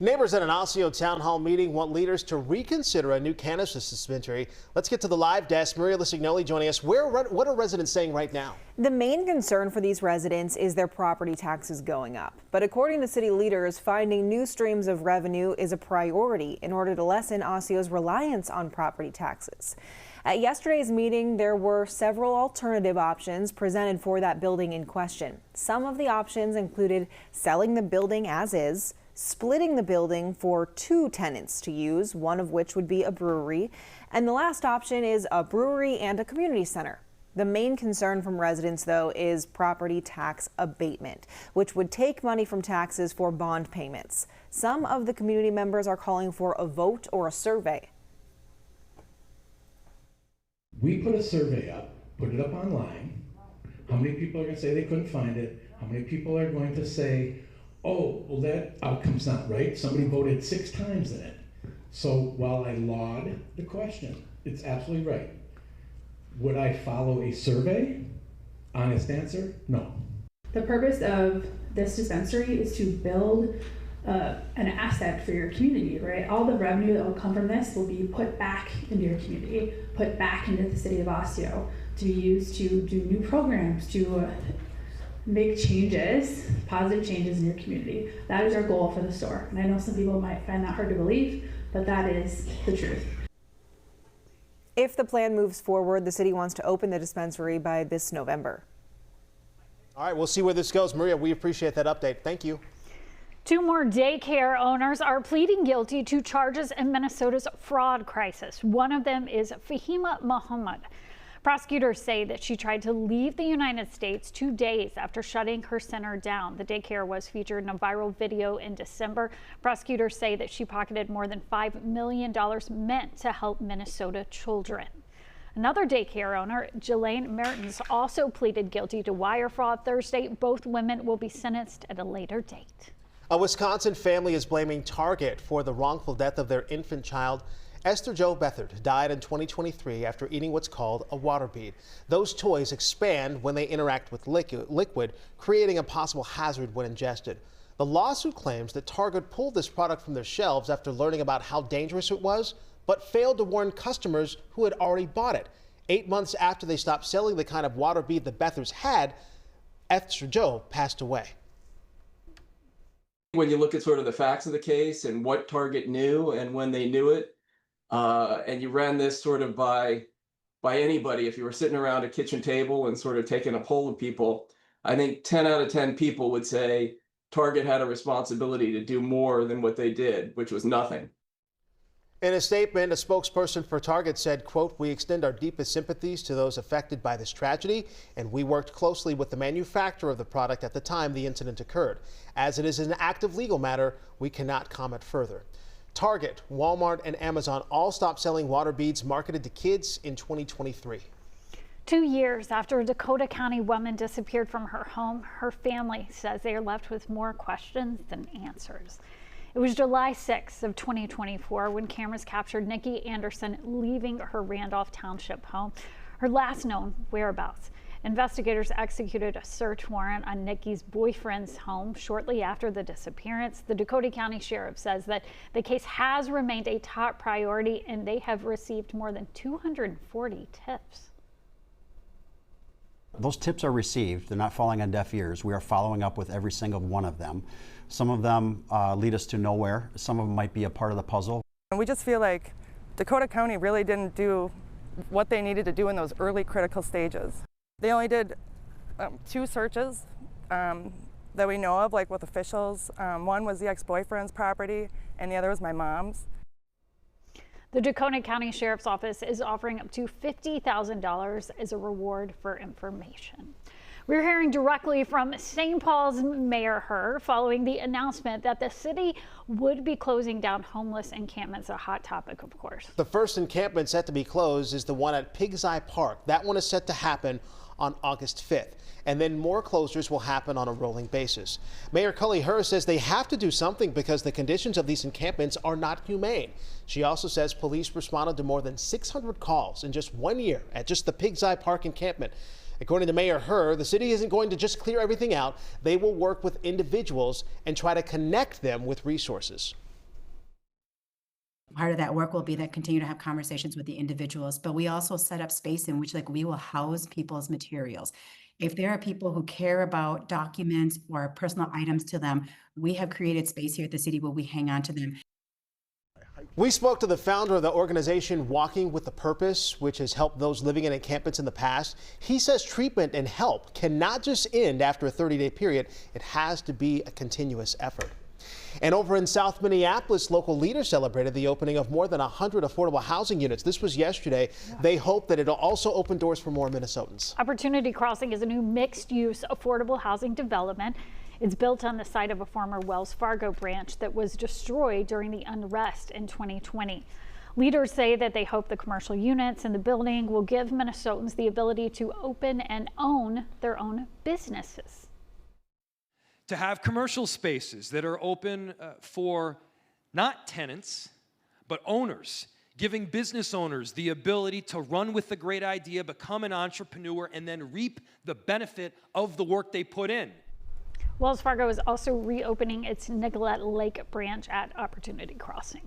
Neighbors at an Osseo town hall meeting want leaders to reconsider a new cannabis dispensary. Let's get to the live desk. Maria Lisignoli joining us. What are residents saying right now? The main concern for these residents is their property taxes going up. But according to city leaders, finding new streams of revenue is a priority in order to lessen Osceo's reliance on property taxes. At yesterday's meeting, there were several alternative options presented for that building in question. Some of the options included selling the building as is, splitting the building for two tenants to use, one of which would be a brewery, and the last option is a brewery and a community center. The main concern from residents, though, is property tax abatement, which would take money from taxes for bond payments. Some of the community members are calling for a vote or a survey. We put a survey up, put it up online. How many people are going to say they couldn't find it? How many people are going to say, oh, well, that outcome's not right. Somebody voted 6 times in it. So while I laud the question, it's absolutely right. Would I follow a survey? Honest answer, no. The purpose of this dispensary is to build an asset for your community, right? All the revenue that will come from this will be put back into your community, put back into the city of Osseo to be used to do new programs, to make changes, positive changes in your community. That is our goal for the store. And I know some people might find that hard to believe, but that is the truth. If the plan moves forward, the city wants to open the dispensary by this November. All right, we'll see where this goes. Maria, we appreciate that update. Thank you. 2 more daycare owners are pleading guilty to charges in Minnesota's fraud crisis. One of them is Fahima Muhammad. Prosecutors say that she tried to leave the United States 2 days after shutting her center down. The daycare was featured in a viral video in December. Prosecutors say that she pocketed more than $5 million meant to help Minnesota children. Another daycare owner, Jelaine Mertens, also pleaded guilty to wire fraud Thursday. Both women will be sentenced at a later date. A Wisconsin family is blaming Target for the wrongful death of their infant child. Esther Jo Bethard died in 2023 after eating what's called a water bead. Those toys expand when they interact with liquid, creating a possible hazard when ingested. The lawsuit claims that Target pulled this product from their shelves after learning about how dangerous it was, but failed to warn customers who had already bought it. 8 months after they stopped selling the kind of water bead the Bethards had, Esther Jo passed away. When you look at sort of the facts of the case and what Target knew and when they knew it, and you ran this sort of by anybody, if you were sitting around a kitchen table and sort of taking a poll of people, I think 10 out of 10 people would say Target had a responsibility to do more than what they did, which was nothing. In a statement, a spokesperson for Target said, quote, "We extend our deepest sympathies to those affected by this tragedy, and we worked closely with the manufacturer of the product at the time the incident occurred. As it is an active legal matter, we cannot comment further." Target, Walmart, and Amazon all stopped selling water beads marketed to kids in 2023. 2 years after a Dakota County woman disappeared from her home, her family says they are left with more questions than answers. It was July 6th of 2024 when cameras captured Nikki Anderson leaving her Randolph Township home, her last known whereabouts. Investigators executed a search warrant on Nikki's boyfriend's home shortly after the disappearance. The Dakota County Sheriff says that the case has remained a top priority and they have received more than 240 tips. Those tips are received. They're not falling on deaf ears. We are following up with every single one of them. Some of them lead us to nowhere. Some of them might be a part of the puzzle. And we just feel like Dakota County really didn't do what they needed to do in those early critical stages. They only did 2 searches that we know of, like with officials. One was the ex-boyfriend's property, and the other was my mom's. The Dakota County Sheriff's Office is offering up to $50,000 as a reward for information. We're hearing directly from St. Paul's Mayor Herr following the announcement that the city would be closing down homeless encampments, a hot topic, of course. The first encampment set to be closed is the one at Pig's Eye Park. That one is set to happen on August 5th. And then more closures will happen on a rolling basis. Mayor Cully Herr says they have to do something because the conditions of these encampments are not humane. She also says police responded to more than 600 calls in just 1 year at just the Pig's Eye Park encampment. According to Mayor Herr, the city isn't going to just clear everything out. They will work with individuals and try to connect them with resources. Part of that work will be that continue to have conversations with the individuals, but we also set up space in which we will house people's materials. If there are people who care about documents or personal items to them, we have created space here at the city where we hang on to them. We spoke to the founder of the organization Walking with a Purpose, which has helped those living in encampments in the past. He says treatment and help cannot just end after a 30-day period. It has to be a continuous effort. And over in South Minneapolis, local leaders celebrated the opening of more than 100 affordable housing units. This was yesterday. They hope that it'll also open doors for more Minnesotans. Opportunity Crossing is a new mixed-use affordable housing development. It's built on the site of a former Wells Fargo branch that was destroyed during the unrest in 2020. Leaders say that they hope the commercial units in the building will give Minnesotans the ability to open and own their own businesses. To have commercial spaces that are open for not tenants, but owners, giving business owners the ability to run with a great idea, become an entrepreneur, and then reap the benefit of the work they put in. Wells Fargo is also reopening its Nicollet Lake branch at Opportunity Crossing.